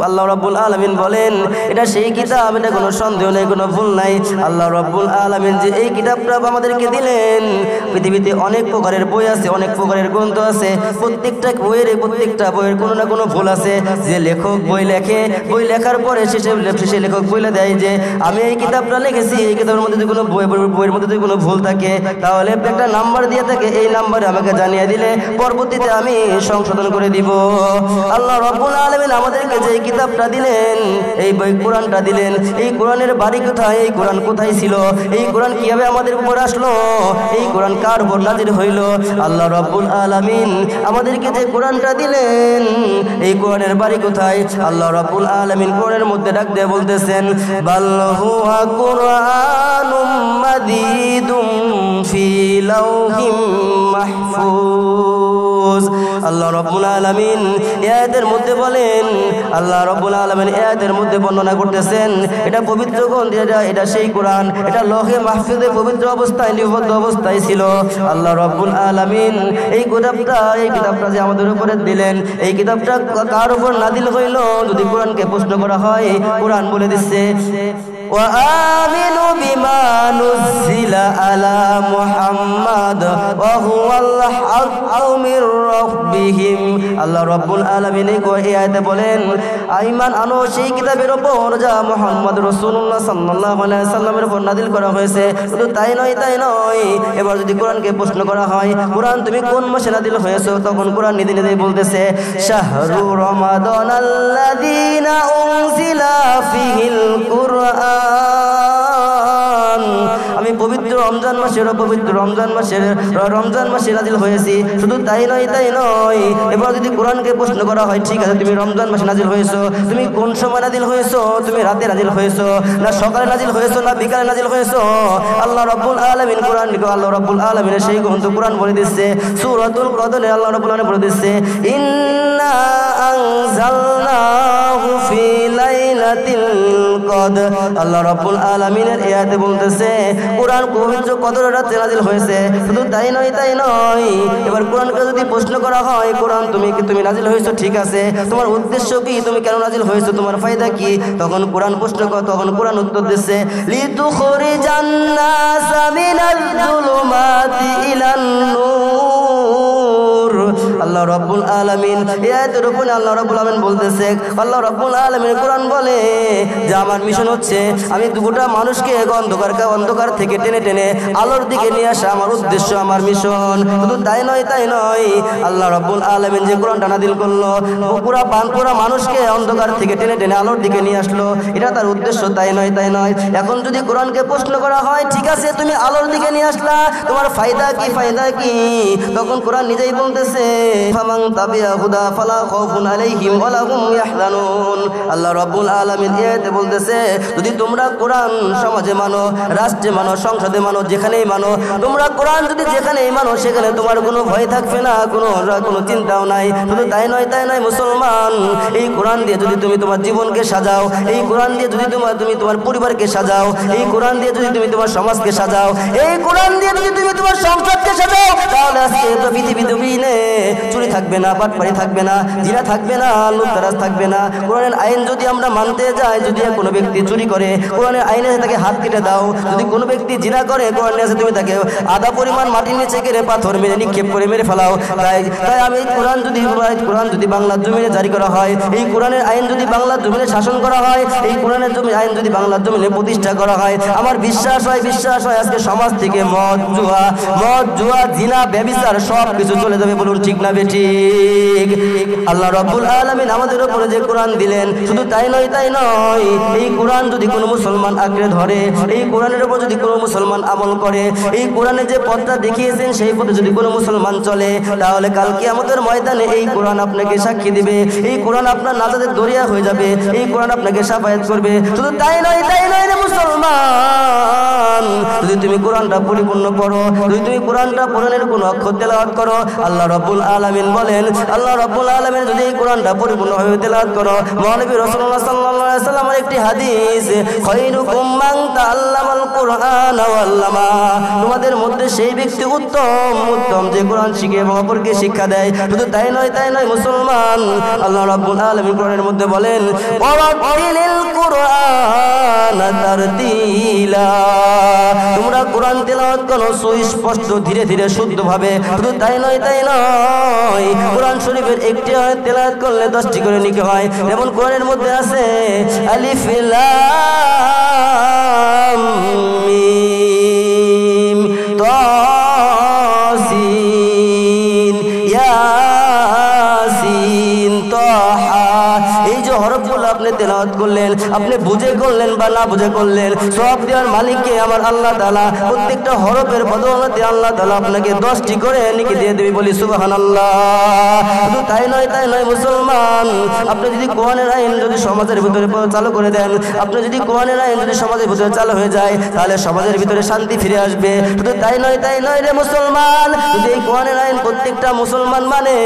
আল্লাহ রাব্বুল আলামিন বলেন এটা সেই কিতাব, এটা কোনো সন্দেহ নেই, কোনো ভুল নাই। আল্লাহ রাব্বুল আলামিন যে এই কিতাবটা আমাদেরকে দিলেন, পৃথিবীতে অনেক প্রকারের বই আছে, অনেক প্রকারের গ্রন্থ আছে, প্রত্যেকটা বইয়ের কোনো না কোনো ভুল আছে। যে লেখক বই লেখে, বই লেখার পরে শেষে লেখক বলে দেয় যে আমি এই কিতাবটা লিখেছি, এই কিতাবের মধ্যে যদি কোনো বইয়ের মধ্যে যদি কোনো ভুল থাকে তাহলে একটা নাম্বার দিয়ে থাকে, এই নাম্বারে আমাকে জানিয়ে দিলে পরবর্তীতে আমি সংশোধন করে দিব। আল্লাহ রাব্বুল আলামিন আমাদেরকে যে কিতাবটা দিলেন, এই বই কোরআনটা দিলেন, এই কোরআনের বাড়ি কোথায়, এই কোরআন কোথায় ছিল, এই কোরআন কিভাবে আমাদের উপর আসলো, এই কোরআন কার উপর নাজিল হইল, আল্লাহ রাব্বুল আলামিন আমাদেরকে যে কোরআনটা দিলেন এই কোরআনের বাড়ি কোথায়, আল্লাহ রাব্বুল আলামিন কোরআনের মধ্যে ডাক দিয়ে বলতেছেন বাল হুয়া কুরআনুম মাজিদুম ফি লাউহিম মাহফুজ। আল্লাহ রাব্বুল আলামিন আয়াতের মধ্যে বলেন, আল্লাহ রাব্বুল আলামিন আয়াতের মধ্যে বর্ণনা করতেছেন এটা পবিত্র গ্রন্থ, এটা সেই কোরআন, এটা লৌহে মাহফুজে পবিত্র অবস্থায় লিপিবদ্ধ অবস্থায় ছিল। আল্লাহ রাব্বুল আলামিন এই কিতাবটা যে আমাদের উপরে দিলেন, এই কিতাবটা কার উপর নাজিল হইল, যদি কোরআনকে প্রশ্ন করা হয় কোরআন বলে দিচ্ছে ওয়া আমিনু বিমা নুজিলা আলা মুহাম্মাদ ওয়া হুয়াল হাক্কু মির রাব্বিহিম। আল্লাহ রাব্বুল আলামিন এই আয়াতে বলেন ঈমান আনো সেই কিতাবের উপর যা মুহাম্মদ রাসূলুল্লাহ সাল্লাল্লাহু আলাইহি সাল্লামের উপর নাজিল করা হয়েছে। শুধু তাই নয়, এবার যদি কোরআনকে প্রশ্ন করা হয় কোরআন তুমি কোন মাসে নাজিল হয়েছে, তখন কোরআন নিজে নিজেই বলতেছে শাহরু রমাদানাল্লাযীনা উনজিলা ফিহিল কুরআন, আমি পবিত্র রমজান মাসে নাজিল হয়েছি। শুধু তাই নয়, এবার যদি কোরআনকে প্রশ্ন করা হয় ঠিক আছে তুমি রমজান মাসে নাজিল হয়েছো, তুমি কোন সময় নাজিল হয়েছো, তুমি রাতে নাজিল হয়েছো না সকালে নাজিল হয়েছো না বিকালে নাজিল হয়েছো, আল্লাহ রাব্বুল আলামিন আল্লাহ রাব্বুল আলামিনের সেই গ্রন্থ কোরআন বলে দিচ্ছে সূরাতুল কদরে আল্লাহ রাব্বুল আলামিন বলে দিচ্ছে ইন্না আনজালনাহু ফি লাইলাতিল কদর। আল্লাহ রাব্বুল আলামিনের আয়াতে বলতেছে কোরআন পবিত্র কদর রাতে নাজিল হয়েছে। শুধু তাই নয়, এবার কোরআনকে যদি প্রশ্ন করা হয় কোরআন তুমি নাজিল হয়েছো ঠিক আছে, তোমার উদ্দেশ্য কি, তুমি কেন নাজিল হয়েছো, তোমার ফায়দা কি, তখন কোরআন উত্তর দিচ্ছে লিতুখরিজান নাসা মিনাল যুলুমাতি ইলান নূর। আল্লাহ রাব্বুল আলামিন আয়াতের উপর আল্লাহ রাব্বুল আলামিন বলতেছে, আল্লাহ রাব্বুল আলামিন কোরআন বলে যে আমার মিশন হচ্ছে আমি গোটা মানুষকে অন্ধকার থেকে টেনে আলোর দিকে নিয়ে আসা আমার উদ্দেশ্য, আমার মিশন। শুধু তাই নয়, আল্লাহ রাব্বুল আলামিন যে কোরআনটা নাযিল করলো পুরা মানুষকে অন্ধকার থেকে টেনে আলোর দিকে নিয়ে আসলো, এটা তার উদ্দেশ্য। তাই নয়, এখন যদি কোরআনকে প্রশ্ন করা হয় ঠিক আছে তুমি আলোর দিকে নিয়ে আসলা, তোমার ফায়দা কি, তখন কোরআন নিজেই বলতেছে ফামান তাবিয়া হুদা ফালা খাউফুন আলাইহিম ওয়ালা হুম ইয়াহজানুন। আল্লাহ রাব্বুল আলামিন এতে বলতেছে যদি তোমরা কোরআন সমাজে মানো, রাষ্ট্রে মানো, সংসদে মানো, যেখানেই মানো, তোমরা কোরআন যদি যেখানেই মানো সেখানে তোমার কোনো ভয় থাকবে না, কোনো চিন্তাও নাই। শুধু তাই নয় মুসলমান, এই কোরআন দিয়ে যদি তুমি তোমার জীবনকে সাজাও, এই কোরআন দিয়ে যদি তুমি তোমার পরিবারকে সাজাও, এই কোরআন দিয়ে যদি তুমি তোমার সমাজকে সাজাও, এই কোরআন দিয়ে যদি তুমি তোমার সংসদকে সাজাও, তাহলে আজকে তো পৃথিবীতে চুরি থাকবে না, বাটপারি থাকবে না, জিনা থাকবে না, লুটতরাজ থাকবে না। কোরআনের আইন যদি আমরা মানতে যাই, যদি কোনো ব্যক্তি চুরি করে কোরআনের আইনে তাকে হাত কেটে দাও, যদি কোনো ব্যক্তি জিনা করে কোরআনে আছে তুমি তাকে আধা পরিমাণ মাটির নিচে কেড়ে পাথর মেরে নিক্ষেপ করে মেরে ফেলাও। তাই আমি কোরআন যদি বাংলার জমিনে জারি করা হয়, এই কোরআনের আইন যদি বাংলার জমিনে শাসন করা হয়, এই কোরআনের আইন যদি বাংলার জমিনে প্রতিষ্ঠা করা হয়, আমার বিশ্বাস হয় আজকে সমাজ থেকে মদ জুয়া জিনা ব্যভিচার সব কিছু চলে যাবে। বলুন ঠিক না বেঠিক? আল্লাহ রাব্বুল আলামিন আমাদের উপরে যে কোরআন দিলেন, শুধু তাই নয়, এই কোরআন যদি কোনো মুসলমান আঁকড়ে ধরে, এই কোরআনের উপর যদি কোনো মুসলমান আমল করে, এই কোরআনে যে পথটা দেখিয়েছেন সেই পথে যদি কোনো মুসলমান চলে, তাহলে কাল কিয়ামতের ময়দানে এই কোরআন আপনাকে সাক্ষী দিবে, এই কোরআন আপনার নাজাতের দরিয়া হয়ে যাবে, এই কোরআন আপনাকে শাফায়াত করবে। শুধু তাই নয় রে মুসলমান, মুসলমান, যদি তুমি কোরআনটা পরিপূর্ণ পড়ো, যদি তুমি কোরআনটা কোরআনের কোন অক্ষর তেলাওয়াত করো, আল্লাহ রাব্বুল আলামিন বলেন, আল্লাহ রাব্বুল আলামিন যদি এই কোরআনটা পরিপূর্ণভাবে তেলাওয়াত করো, মহানবী রাসূলুল্লাহ সাল্লাল্লাহু আলাইহি ওয়াসাল্লামের একটি হাদিস, খায়রুকুম মান তাআল্লামাল কুরআন ওয়া আল্লামা, তোমাদের মধ্যে সেই ব্যক্তি উত্তম যে কোরআন শিখে এবং অপরকে শিক্ষা দেয়। শুধু তাই নয় মুসলমান, আল্লাহ রাব্বুল আলামিন কোরআনের মধ্যে বলেন, ওয়ারাতিলিল কুরআন তারতিলা, তোমরা কোরআন তেলাওয়াত করো সুস্পষ্ট ধীরে ধীরে শুদ্ধভাবে। শুধু তাই নয় কোরআন শরীফের একটি আয়াত তেলাওয়াত করলে 10টি করে নেকি হয়। যেমন কোরআনের মধ্যে আছে আলিফ লাম মিম তা সিন ইয়াসিন তাহা, এই যে হরফগুলো আপনি তেলাওয়াত করলেন, আপনি বুঝে করলেন বা না বুঝে করলেন, সব দেওয়ার মালিককে আমার আল্লাহ তাআলা প্রত্যেকটা হরফের বদৌলতে আল্লাহ তাআলা আপনাকে 10টি করে নেকি দিয়ে দেবে, বলি সুবহানাল্লাহ। শুধু তাই নয় মুসলমান, আপনি যদি কোরআনের আইন যদি সমাজের ভিতরে চালু করে দেন, আপনি যদি কোরআনের আইন যদি সমাজের ভিতরে চালু হয়ে যায়, তাহলে সমাজের ভিতরে শান্তি ফিরে আসবে। শুধু তাই নয় রে মুসলমান, যদি এই কোরআনের আইন প্রত্যেকটা মুসলমান মানে,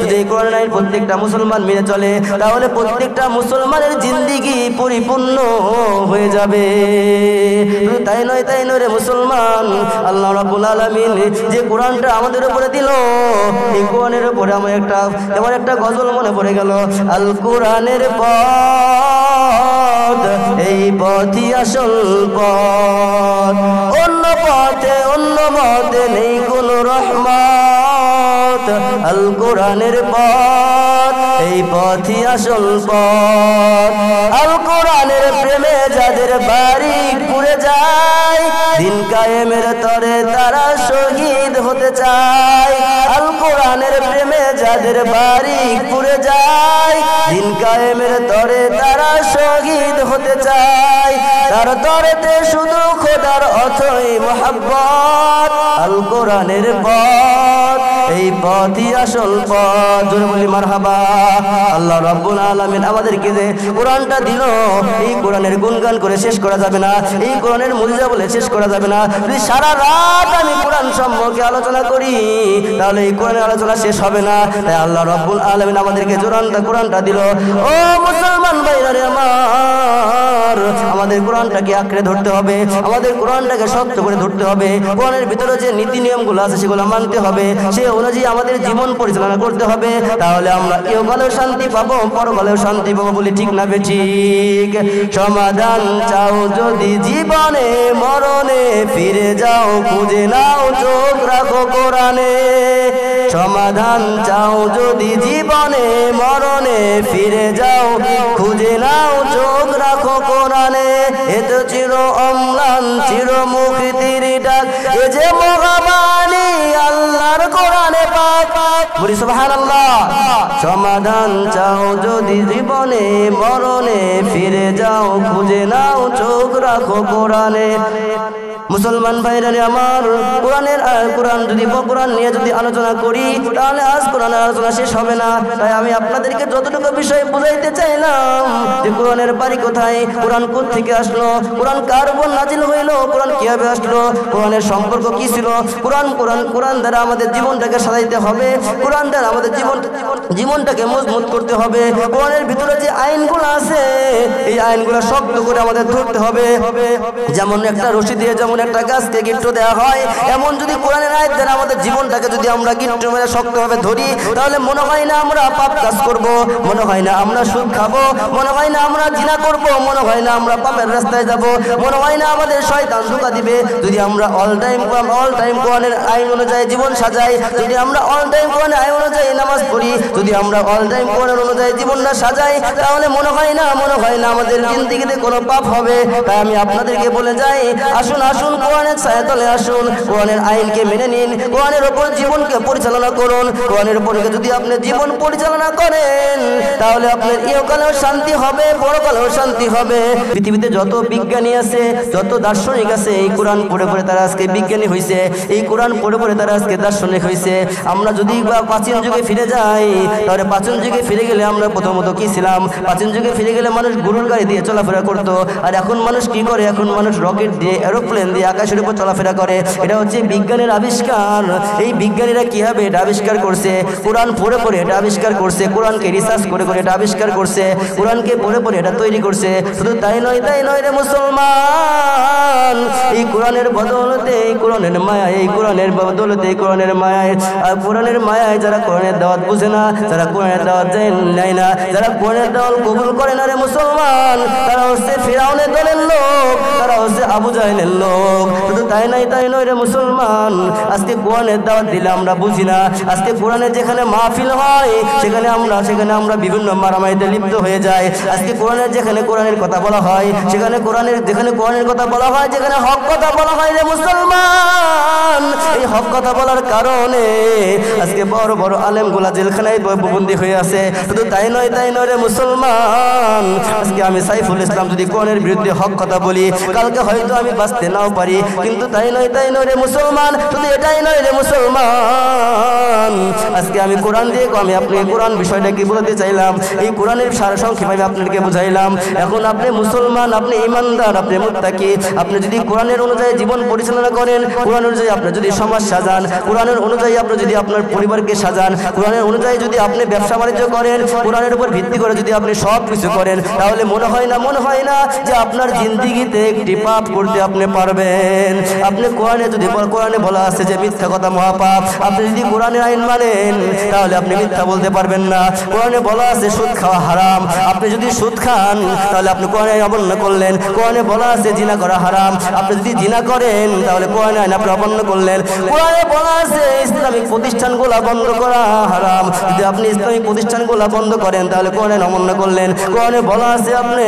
যদি এই কোরআনের আইন প্রত্যেকটা মুসলমান মেনে চলে, তাহলে প্রত্যেকটা মুসলমানের জিন্দেগি পরিপূর্ণ হয়ে যাবে। শুধু তাই নয় রে মুসলমান, আল্লাহ রাব্বুল আলামিন যে কোরআনটা আমাদের উপরে দিল, এই কোরআনের উপরে আমার একটা গজল মনে পড়ে গেল, আল কোরআনের পথ এই পথই আসল পথ, অন্য মতে নেই কোন রহমত, আল কোরআনের পথ এই পথই আসল পথ, আল কোরআনের প্রেমে যাদের বাড়ি পুড়ে যায়, দিন কায়েমের তরে তারা শহীদ হতে চায়, আল কোরআনের প্রেমে যাদের বাড়ি পুড়ে যায়, দিন কায়েমের তরে তারা শহীদ হতে চায়, তার তরেতে শুধু খোদার অথই মোহাব্বত, আল কোরআনের পথ এই পথই আসল পথ, জোরে বলি মারহাবা। আল্লাহ রাব্বুল আলামিন আমাদেরকে যে কোরআনটা দিল, এই কোরআনের গুণগান করে শেষ করা যাবে না, এই কোরআনের মুজিজা বলে শেষ করা যাবে না। যদি সারা রাত আমি কোরআন সম্পর্কে আলোচনা করি, তাহলে এই কোরআনের আলোচনা শেষ হবে না। তাই আল্লাহ রাব্বুল আলামিন আমাদেরকে কোরআনটা দিল। ও মুসলমান ভাইরা রে আমার, আমাদের কোরআনটাকে আঁকড়ে ধরতে হবে, আমাদের কোরআনটাকে শক্ত করে ধরতে হবে, কোরআনের ভিতরে যে নীতি নিয়মগুলো আছে সেগুলো মানতে হবে, সে অনুযায়ী আমাদের জীবন পরিচালনা করতে হবে, তাহলে আমরা ইহকালেও শান্তি পাবো, পরকালেও শান্তি পাবো, বলি ঠিক না বেঠিক? সমাধান চাও যদি জীবনে মরণে, ফিরে যাও খুঁজে নাও চোখ রাখো কোরআনে, সমাধান চাও যদি জীবনে মরণে, ফিরে যাও খুঁজে নাও চোখ রাখো কোরআনে, এ তো চির অম্লান চির মুক্তির ডাক, এ যে মহাবাণী আল্লাহর কোরআনে পাক, বলি সুবহানাল্লাহ। সমাধান চাও যদি জীবনে মরণে, ফিরে যাও খুঁজে নাও চোখ রাখো কোরআনে। মুসলমান ভাইরা আমার, কোরআন নিয়ে যদি আলোচনা করি, তাহলে আজ কোরআনের আলোচনা শেষ হবে না। তাই আমি আপনাদেরকে যতটুকু বিষয় বুঝাইতে চাইলাম যে কোরআনের বাড়ি কোথায়, কোরআন কোথা থেকে আসলো, কোরআন কার উপর নাজিল হইলো, কোরআন কিভাবে আসলো, কোরআনের সম্পর্ক কি ছিল, কোরআন দ্বারা আমাদের জীবনটাকে সাজাইতে হবে, কোরআন দ্বারা আমাদের জীবনটাকে মজবুত করতে হবে, কোরআনের ভিতরে যে আইনগুলো আছে এই আইনগুলো শক্ত করে আমাদের ধরতে হবে। যেমন একটা রশি দিয়ে যেমন একটা গাছকে গিট্ট দেওয়া হয়, এমন যদি কোরআনের আয়াত দ্বারা আমাদের জীবনটাকে যদি আমরা গিট্ট মেরে শক্তভাবে ধরি, তাহলে মনে হয় না আমরা পাপ কাজ করব, মনে হয় না আমরা সুদ খাবো, মনে হয় না আমরা জিনা করব, মনে হয় না আমরা পাপের রাস্তায় যাব, মনে হয় না আমাদের শয়তান ধোঁকা দিবে। যদি আমরা অল টাইম কোরআনের আইন অনুযায়ী জীবন সাজাই, যদি আমরা অল টাইম কোরআনের আইন অনুযায়ী নামাজ পড়ি, যদি আমরা অল টাইম কোরআনের অনুযায়ী জীবনটা সাজাই, তাহলে মনে হয় না আমাদের জিন্দেগিতে কোনো পাপ হবে। তাই আমি আপনাদেরকে বলে যাই, আসুন কোরআনের ছায়াতলে আসুন, কোরআনের আইনকে মেনে নিন, কোরআনের উপর জীবনকে পরিচালনা করুন। কোরআনের উপর যদি আপনি জীবন পরিচালনা করেন, তাহলে আপনার ইহকালেও শান্তি হবে, পরকালেও শান্তি হবে। পৃথিবীতে যত বিজ্ঞানী আছে, যত দার্শনিক আছে, এই কোরআন পড়ে পড়ে তারা আজকে বিজ্ঞানী হয়েছে, এই কোরআন পড়ে পড়ে তারা আজকে দার্শনিক হয়েছে। আমরা যদি প্রাচীন যুগে ফিরে যাই, তাহলে প্রাচীন যুগে ফিরে গেলে আমরা প্রথমত কি ছিলাম? প্রাচীন যুগে ফিরে গেলে মানুষ গরুর গাড়ি দিয়ে চলাফেরা করতো। আর এখন মানুষ কি করে? এখন মানুষ রকেট দিয়ে, এরোপ্লেন দিয়ে আকাশের উপর চলাফেরা করে। এটা হচ্ছে বিজ্ঞানের আবিষ্কার। এই বিজ্ঞানীরা কিভাবে এটা আবিষ্কার করছে? কোরআন পড়ে পড়ে এটা আবিষ্কার করছে, কোরআনকে রিসার্চ করে করে এটা আবিষ্কার করছে, কোরআনকে পড়ে পড়ে এটা তৈরি করছে। শুধু তাই নয় রে মুসলমান, এই কোরআনের বদৌলতে, এই কোরআনের মায়া, এই কোরআনের বদৌলতে, এই কোরআনের মায়ায়, আর কোরআনের মায়ায় যারা কোরআনের দাওয়াত বুঝে না, যারা কোরআনের দাওয়াত নেয় না, যারা কোরআনের দাওয়াত কবুল করে না রে মুসলমান, তারা হচ্ছে ফিরআউনের দলের লোক, তারা হচ্ছে আবু জাহেলের লোক। শুধু তাই নয় রে মুসলমান, আজকে কোরআনের দাওয়াত দিলে আমরা বুঝি না। আজকে কোরআনের যেখানে মাহফিল হয় সেখানে আমরা বিভিন্ন মারামারিতে লিপ্ত হয়ে যাই। আজকে কোরআনের যেখানে কোরআনের কথা বলা হয় যেখানে কোরআনের কথা বলা হয়, যেখানে হক কথা বলা হয় রে মুসলমান, এই হক কথা বলার কারণে আজকে বড় বড় আলেমগুলা জেলখানায় বন্দী হয়ে আছে। শুধু তাই নয় রে মুসলমান, আজকে আমি সাইফুল ইসলাম যদি কোরআনের বিরুদ্ধে হক কথা বলি, কালকে হয়তো আমি বাঁচতে নাও পারি, কিন্তু তাই নয় রে মুসলমান, শুধু এটাই নয় রে মুসলমান, আজকে আমি কোরআন দিয়ে আমি আপনাকে কোরআন বিষয়টা কি বলতে চাইলাম, এই কোরআনের সারসংক্ষেপে আমি আপনাকে বুঝাইলাম। এখন আপনি মুসলমান, আপনি ইমানদার, আপনি মুত্তাকি, আপনি যদি কোরআনের অনুযায়ী জীবন পরিচালনা করেন, কোরআন অনুযায়ী আপনি যদি সমাজ সাজান, কোরআনের অনুযায়ী আপনি যদি আপনার পরিবারকে সাজান, কোরআনের অনুযায়ী যদি আপনি ব্যবসা বাণিজ্য করেন, কোরআনের উপর ভিত্তি করে যদি আপনি সব কিছু করেন, তাহলে মনে হয় না যে আপনার জিন্দিগিতে একটি পাপ করতে আপনি পারবেন। আপনি কোরআনে বলা আছে যে মিথ্যা কথা মহাপাপ, আপনি যদি কোরআনের আইন মানেন তাহলে আপনি মিথ্যা বলতে পারবেন না। কোরআনে বলা আছে সুদ খাওয়া হারাম, আপনি যদি সুদ খান তাহলে আপনি কোরআনে অমান্য করলেন। কোরআনে বলা আছে জিনা করা হারাম, আপনি যদি জিনা করেন তাহলে কোরআনে আইন আপনি অমান্য করলেন। কোরআনে বলা আছে ইসলামিক প্রতিষ্ঠানগুলো বন্ধ করা হারাম, যদি আপনি ইসলামিক প্রতিষ্ঠানগুলো বন্ধ করেন তাহলে কোরআনে অমান্য করলেন। কোরআনে বলা আছে আপনি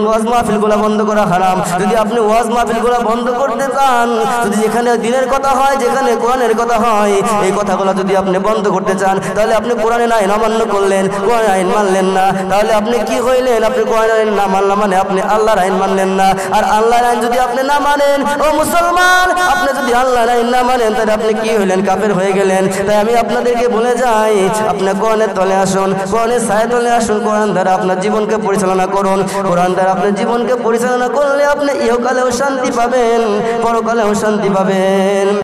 ওয়াজ মাহফিলগুলো বন্ধ করা হারাম, যদি আপনি ওয়াজ মাহফিলগুলো বন্ধ করতে চান, যদি যেখানে দিনের কথা হয়, যেখানে কোরআনের কথা হয়, এই কথাগুলো যদি আপনি বন্ধ করতে চান, তাহলে আপনি কোরআনের আইন অমান্য করলেন, কোরআন আইন মানলেন না। তাহলে আপনি কি হইলেন? আপনি কোরআন আইন না মানলাম মানে আপনি আল্লাহর আইন মানলেন না। আর আল্লাহর আইন যদি আপনি না মানেন, ও মুসলমান, আপনি যদি আল্লাহর আইন না মানেন, তাহলে আপনি কি হইলেন? কাফের হয়ে গেলেন। তাই আমি আপনাদেরকে বলে যাই, আপনি কোরআনের তলে আসুন, কোরআনের ছায়া তলে আসুন, কোরআন দ্বারা আপনার জীবনকে পরিচালনা করুন। কোরআন দ্বারা আপনার জীবনকে পরিচালনা করলে আপনি ইহকালেও শান্তি পাবেন, পরকালেও শান্তি পাবেন।